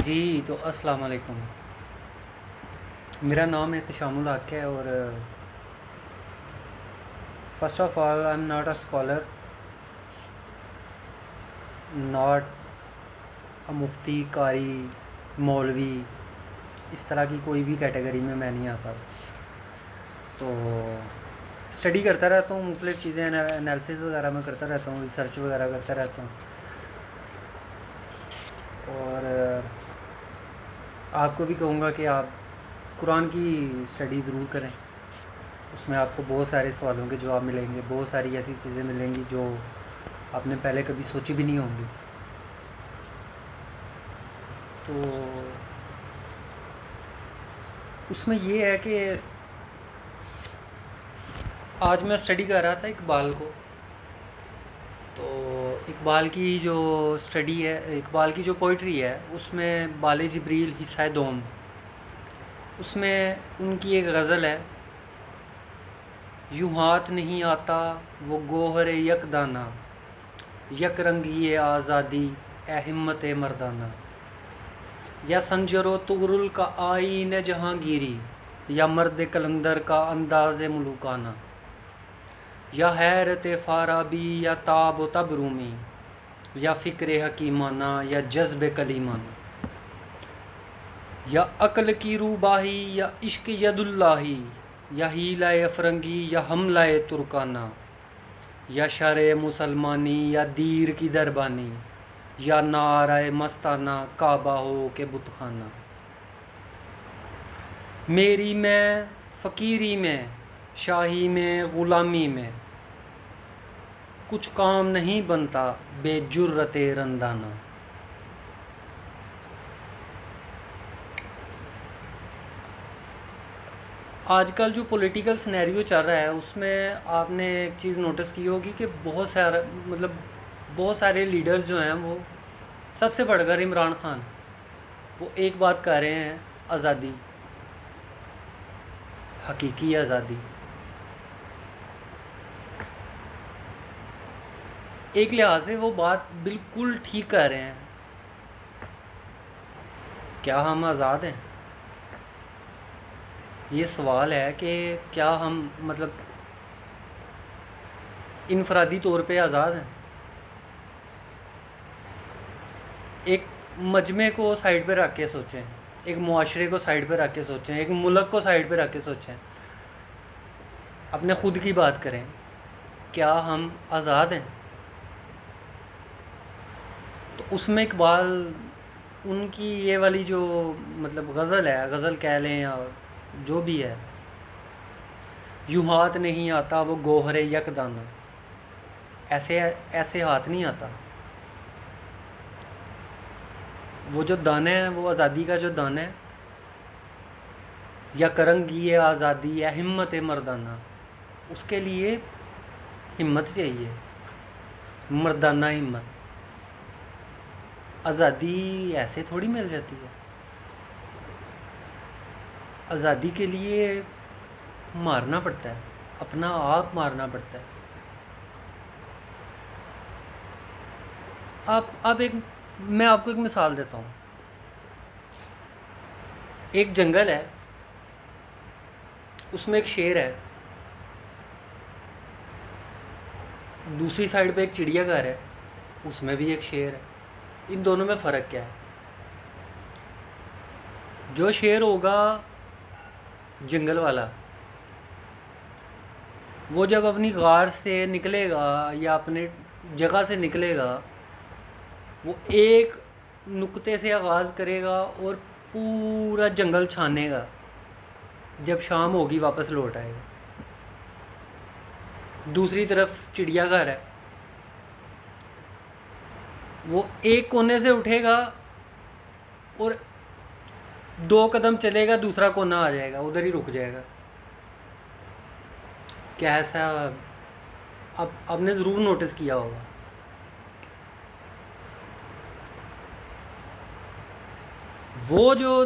जी, तो अस्सलाम वालेकुम। मेरा नाम एहतशामुल हक है और first of all I am not a scholar, not a मुफ्ती, कारी, मौलवी, इस तरह की कोई भी कैटेगरी में मैं नहीं आता। तो स्टडी करता रहता हूँ, मुख्तलिफ़ चीज़ें एनालिसिस वगैरह मैं करता रहता हूँ, रिसर्च वगैरह करता रहता हूँ। और आपको भी कहूँगा कि आप कुरान की स्टडी ज़रूर करें। उसमें आपको बहुत सारे सवालों के जवाब मिलेंगे, बहुत सारी ऐसी चीज़ें मिलेंगी जो आपने पहले कभी सोची भी नहीं होंगी। तो उसमें ये है कि आज मैं स्टडी कर रहा था इकबाल को। तो इकबाल की जो स्टडी है, इकबाल की जो पोइट्री है, उसमें बाले जिब्रील हिस्सा दोम, उसमें उनकी एक गज़ल है, यूँ हाथ नहीं आता वो गोहर यक दाना, यक रंगी आज़ादी ए हिम्मत मर्दाना, या संजरो तुगरुल का आईन जहाँगीरी, या मर्द कलंदर का अंदाज़ मुलूकाना, या हैरत फ़ाराबी या ताब तब रूमी, या फ़िक्र हकीमाना या जज्ब कलीमाना, या अक्ल की रूबाही या इश्क यदुल्लाही, या हीला अफरंगी या हमला तुर्काना, या शर मुसलमानी या दीर की दरबानी, या नाराए मस्ताना काबा हो के बुतखाना। मेरी में फ़कीरी में, शाही में, ग़ुलामी में, कुछ काम नहीं बनता बेजुर्रत रंदाना। आजकल जो पॉलिटिकल सिनेरियो चल रहा है, उसमें आपने एक चीज़ नोटिस की होगी कि बहुत सारे लीडर्स जो हैं, वो सबसे बढ़कर इमरान खान, वो एक बात कह रहे हैं, आज़ादी, हकीकी आज़ादी। एक लिहाज से वो बात बिल्कुल ठीक कह रहे हैं। क्या हम आज़ाद हैं? ये सवाल है कि क्या हम इनफरादी तौर पे आज़ाद हैं? एक मजमे को साइड पे रख के सोचें, एक मुआशरे को साइड पे रख के सोचें, एक मुल्क को साइड पे रख के सोचें, अपने ख़ुद की बात करें, क्या हम आज़ाद हैं? तो उसमें इकबाल, उनकी ये वाली जो गज़ल है, गज़ल कह लें या जो भी है, यूँ हाथ नहीं आता वो गोहरे यक दाना, ऐसे ऐसे हाथ नहीं आता। वो जो दाने हैं, वो आज़ादी का जो दाना है, या करंगी आज़ादी या हिम्मत मर्दाना, उसके लिए हिम्मत चाहिए, मर्दाना हिम्मत। आज़ादी ऐसे थोड़ी मिल जाती है। आज़ादी के लिए मारना पड़ता है, अपना आप मारना पड़ता है। मैं आपको एक मिसाल देता हूँ। एक जंगल है, उसमें एक शेर है, दूसरी साइड पे एक चिड़ियाघर है, उसमें भी एक शेर है। इन दोनों में फ़र्क क्या है? जो शेर होगा जंगल वाला, वो जब अपनी गार से निकलेगा या अपने जगह से निकलेगा, वो एक नुक्ते से आगाज़ करेगा और पूरा जंगल छानेगा, जब शाम होगी वापस लौट आएगा। दूसरी तरफ चिड़ियाघर है, वो एक कोने से उठेगा और 2 कदम चलेगा, दूसरा कोना आ जाएगा, उधर ही रुक जाएगा। क्या ऐसा अब आपने ज़रूर नोटिस किया होगा। वो जो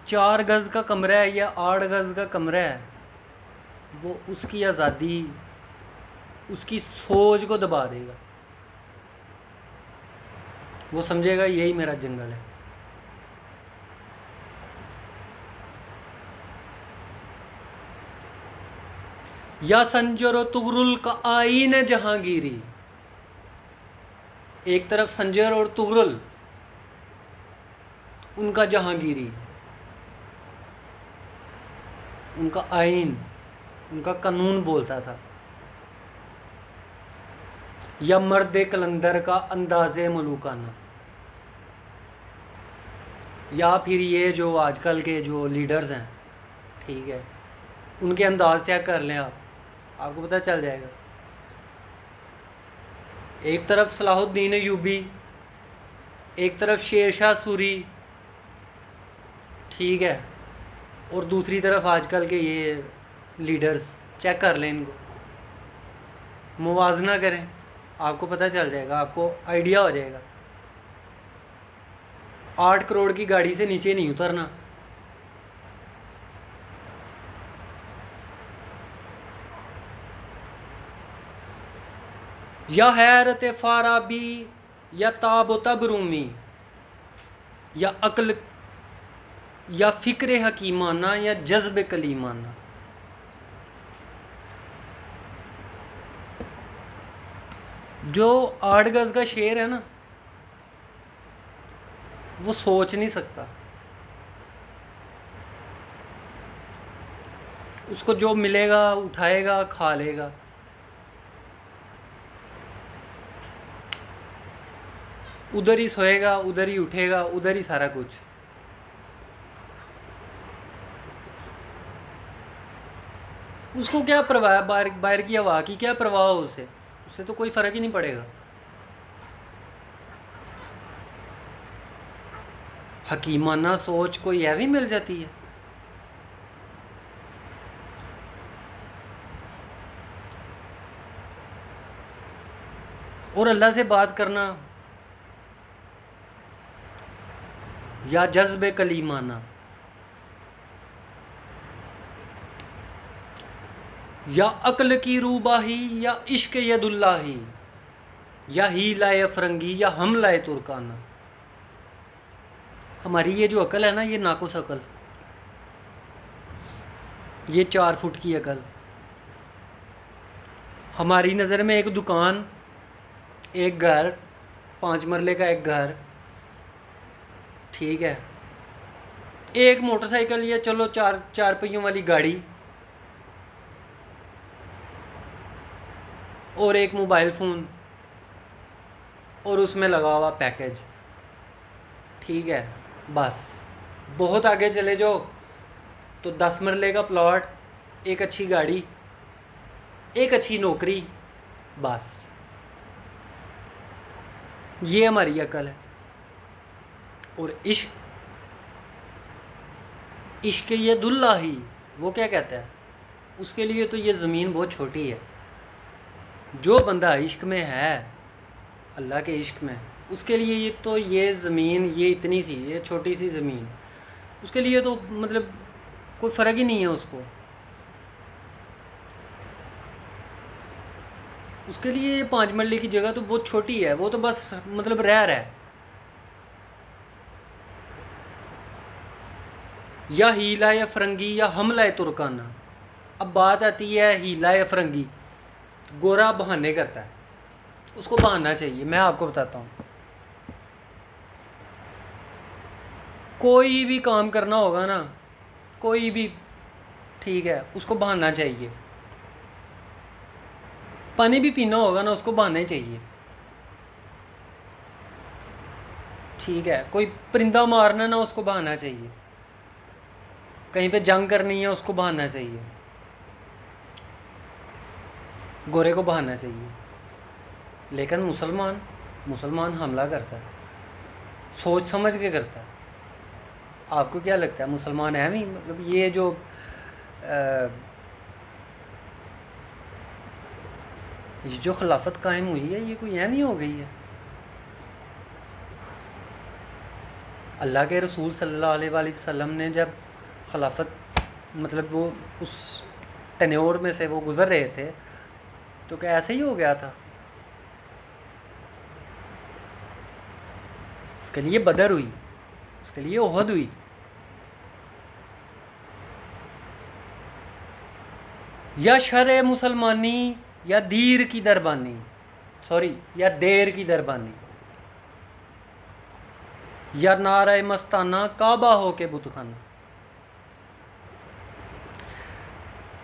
4 गज़ का कमरा है या 8 गज़ का कमरा है, वो उसकी आज़ादी, उसकी सोच को दबा देगा। वो समझेगा यही मेरा जंगल है। या संजर तुगरुल का आईन जहांगीरी। एक तरफ संजर और तुगरुल, उनका जहांगीरी, उनका आइन, उनका कानून बोलता था। या मर्द कलंदर का अंदाज़े मलूकाना। या फिर ये जो आजकल के जो लीडर्स हैं, ठीक है, उनके अंदाज से कर लें आप, आपको पता चल जाएगा। एक तरफ सलाहुद्दीन अय्यूबी, एक तरफ शेरशाह सूरी, ठीक है, और दूसरी तरफ आजकल के ये लीडर्स। चेक कर लें इनको, मुवाजना करें, आपको पता चल जाएगा, आपको आइडिया हो जाएगा। 8 करोड़ की गाड़ी से नीचे नहीं उतरना। या हैरत फाराबी, या ताब तबरूमी, या अक्ल, या फ़िक्र हकीमाना, या जज्ब कलीमाना। जो 8 गज़ का शेर है ना, वो सोच नहीं सकता। उसको जो मिलेगा उठाएगा, खा लेगा। उधर ही सोएगा, उधर ही उठेगा, उधर ही सारा कुछ। उसको क्या परवाह, बाहर की हवा की क्या परवाह हो उसे तो कोई फ़र्क ही नहीं पड़ेगा। हकीमाना सोच कोई ऐवी मिल जाती है। और अल्लाह से बात करना, या जज्ब कलीमाना, या अक्ल की रूबाही, या इश्क यदुल्लाही, या ही लाए फरंगी, या हम लाए तुर्काना। हमारी ये जो अकल है ना, ये नाकुस अकल, ये 4 फुट की अकल। हमारी नज़र में एक दुकान, एक घर, 5 मरले का एक घर, ठीक है, एक मोटरसाइकिल, या चलो 4 पहियों वाली गाड़ी, और एक मोबाइल फ़ोन, और उसमें लगा हुआ पैकेज, ठीक है, बस। बहुत आगे चले जाओ तो 10 मरले का प्लॉट, एक अच्छी गाड़ी, एक अच्छी नौकरी, बस। ये हमारी अकल है। और इश्क ये दुल्ला ही, वो क्या कहता है, उसके लिए तो ये ज़मीन बहुत छोटी है। जो बंदा इश्क में है, अल्लाह के इश्क में, उसके लिए ये ज़मीन, ये इतनी सी, ये छोटी सी ज़मीन, उसके लिए तो मतलब कोई फ़र्क ही नहीं है उसको। उसके लिए ये 5 मरले की जगह तो बहुत छोटी है, वो तो बस मतलब रह रहा है। या हीला या फरंगी, या हमला तुर्काना। अब बात आती है हीला या फरंगी। गोरा बहाने करता है, उसको बहाना चाहिए। मैं आपको बताता हूँ, कोई भी काम करना होगा ना, कोई भी, ठीक है, उसको बहाना चाहिए। पानी भी पीना होगा ना, उसको बहाना ही चाहिए, ठीक है। कोई परिंदा मारना ना, उसको बहाना चाहिए। कहीं पे जंग करनी है, उसको बहाना चाहिए। गोरे को बहाना चाहिए। लेकिन मुसलमान हमला करता है, सोच समझ के करता है। आपको क्या लगता है, मुसलमान है नहीं? मतलब ये जो खिलाफत कायम हुई है, ये कोई नहीं हो गई है। अल्लाह के रसूल सल्लल्लाहु अलैहि वसल्लम ने जब खिलाफत, मतलब वो उस टेन्योर में से वो गुज़र रहे थे, तो क्या ऐसे ही हो गया था? उसके लिए बदर हुई, उसके लिए ओहद हुई। या शर मुसलमानी या दीर की दरबानी, सॉरी, या देर की दरबानी, या नारा मस्ताना काबा हो के बुतखाना।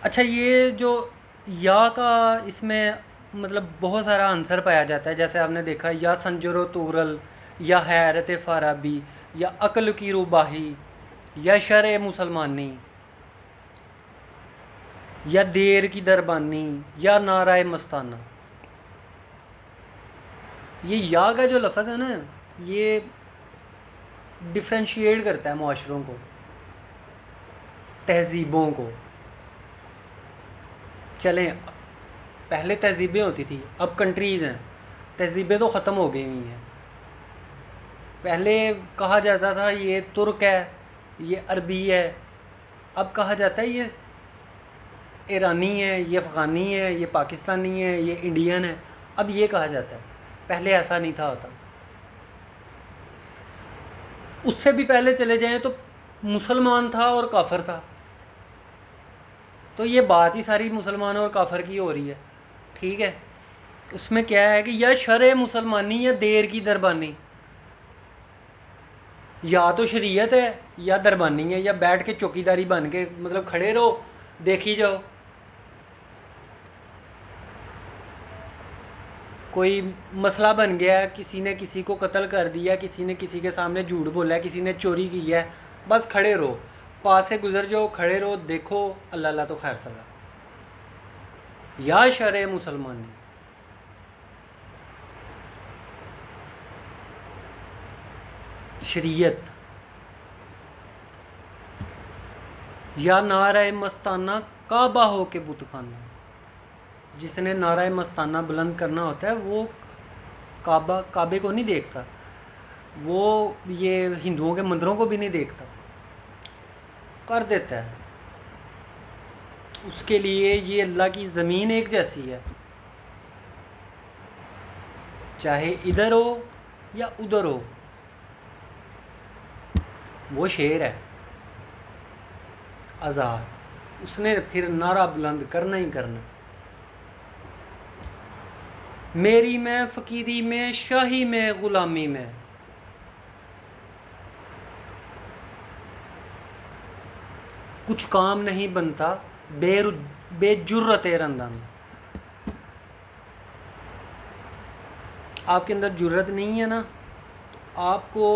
अच्छा, ये जो या का इसमें मतलब बहुत सारा आंसर पाया जाता है। जैसे आपने देखा, या संजरो तूरल, या हैरत फाराबी, या अक्ल की रुबाही, या शर मुसलमानी, या देर की दरबानी, या नाराय मस्ताना। ये या का जो लफ्ज़ है ना, ये डिफ्रेंशिएट करता है मुआशरों को, तहजीबों को। चलें, पहले तहजीबें होती थी, अब कंट्रीज़ हैं, तहजीबें तो ख़त्म हो गई हुई हैं। पहले कहा जाता था ये तुर्क है, ये अरबी है, अब कहा जाता है ये ईरानी है, ये अफ़गानी है, ये पाकिस्तानी है, ये इंडियन है, अब ये कहा जाता है। पहले ऐसा नहीं था होता। उससे भी पहले चले जाएं तो मुसलमान था और काफिर था, तो ये बात ही सारी मुसलमान और काफिर की हो रही है, ठीक है। उसमें क्या है कि या शर मुसलमानी या देर की दरबानी, या तो शरीयत है या दरबानी है, या बैठ के चौकीदारी बन के मतलब खड़े रहो, देखी जाओ। कोई मसला बन गया, किसी ने किसी को कत्ल कर दिया, किसी ने किसी के सामने झूठ बोला है, किसी ने चोरी की है, बस खड़े रहो, पास से गुजर जाओ, खड़े रहो, देखो, अल्लाह अल्लाह तो खैर सगा। या शर मुसलमानी, शरीयत, या नारा मस्ताना काबा हो के बुतखाना। जिसने नारा मस्ताना बुलंद करना होता है वो काबे को नहीं देखता, वो ये हिंदुओं के मंदिरों को भी नहीं देखता, कर देता है। उसके लिए ये अल्लाह की ज़मीन एक जैसी है, चाहे इधर हो या उधर हो, वो शेर है आज़ाद, उसने फिर नारा बुलंद करना ही करना। मेरी में, फ़कीरी में, शाही में, ग़ुलामी में, कुछ काम नहीं बनता बेजुर्रत रंदा में। आपके अंदर जुर्रत नहीं है ना, तो आपको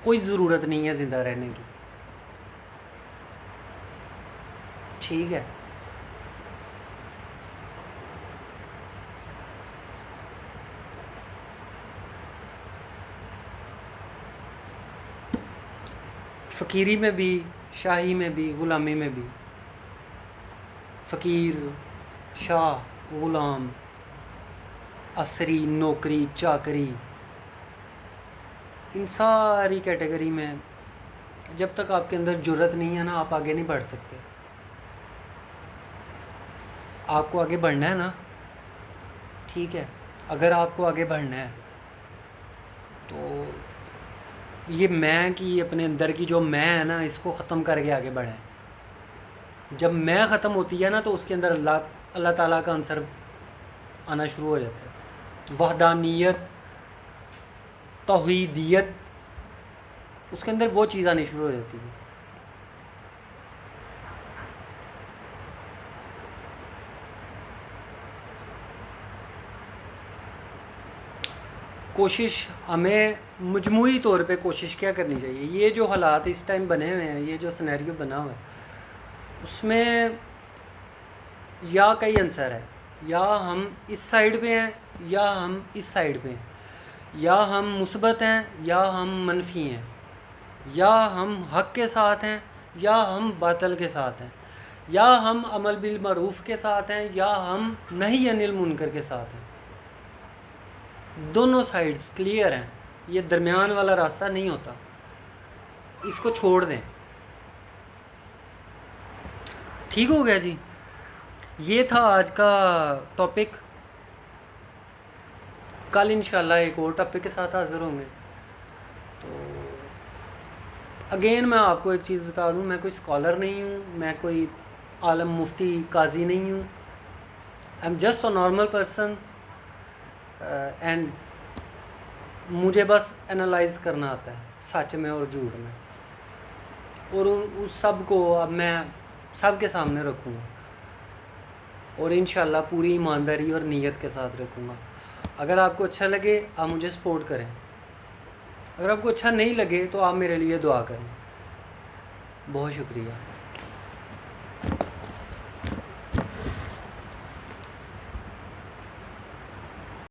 कोई ज़रूरत नहीं है ज़िंदा रहने की, ठीक है। फ़कीरी में भी, शाही में भी, ग़ुलामी में भी, फ़कीर, शाह, ग़ुलाम, असरी, नौकरी, चाकरी, इन सारी कैटेगरी में जब तक आपके अंदर जुर्रत नहीं है ना, आप आगे नहीं बढ़ सकते। आपको आगे बढ़ना है ना, ठीक है, अगर आपको आगे बढ़ना है तो ये मैं की अपने अंदर की जो मैं है ना, इसको ख़त्म करके आगे बढ़ें। जब मैं ख़त्म होती है ना, तो उसके अंदर अल्लाह ताला का आंसर आना शुरू हो जाता है, वहदानियत, तौहीदियत, उसके अंदर वो चीज़ आनी शुरू हो जाती है। कोशिश हमें मजमूई तौर पे कोशिश क्या करनी चाहिए, ये जो हालात इस टाइम बने हुए हैं, ये जो सिनेरियो बना हुआ है, उसमें या कई आंसर है, या हम इस साइड पे हैं या हम इस साइड पे हैं, या हम मुस्बत हैं या हम मनफी हैं, या हम हक़ के साथ हैं या हम बातिल के साथ हैं, या हम अमल बिल मरूफ़ के साथ हैं या हम नही अनिल मुनकर के साथ हैं। दोनों साइड्स क्लियर हैं, ये दरमियान वाला रास्ता नहीं होता, इसको छोड़ दें। ठीक हो गया जी, ये था आज का टॉपिक। कल इंशाल्लाह एक और टॉपिक के साथ हाज़िर होंगे। तो अगेन मैं आपको एक चीज़ बता दूं, मैं कोई स्कॉलर नहीं हूँ, मैं कोई आलम मुफ्ती काजी नहीं हूँ। I am just a normal person and मुझे बस एनालाइज करना आता है सच में और झूठ में, और उस सब को अब मैं सब के सामने रखूँगा और इंशाल्लाह पूरी ईमानदारी और नीयत के साथ रखूँगा। अगर आपको अच्छा लगे आप मुझे सपोर्ट करें, अगर आपको अच्छा नहीं लगे तो आप मेरे लिए दुआ करें। बहुत शुक्रिया।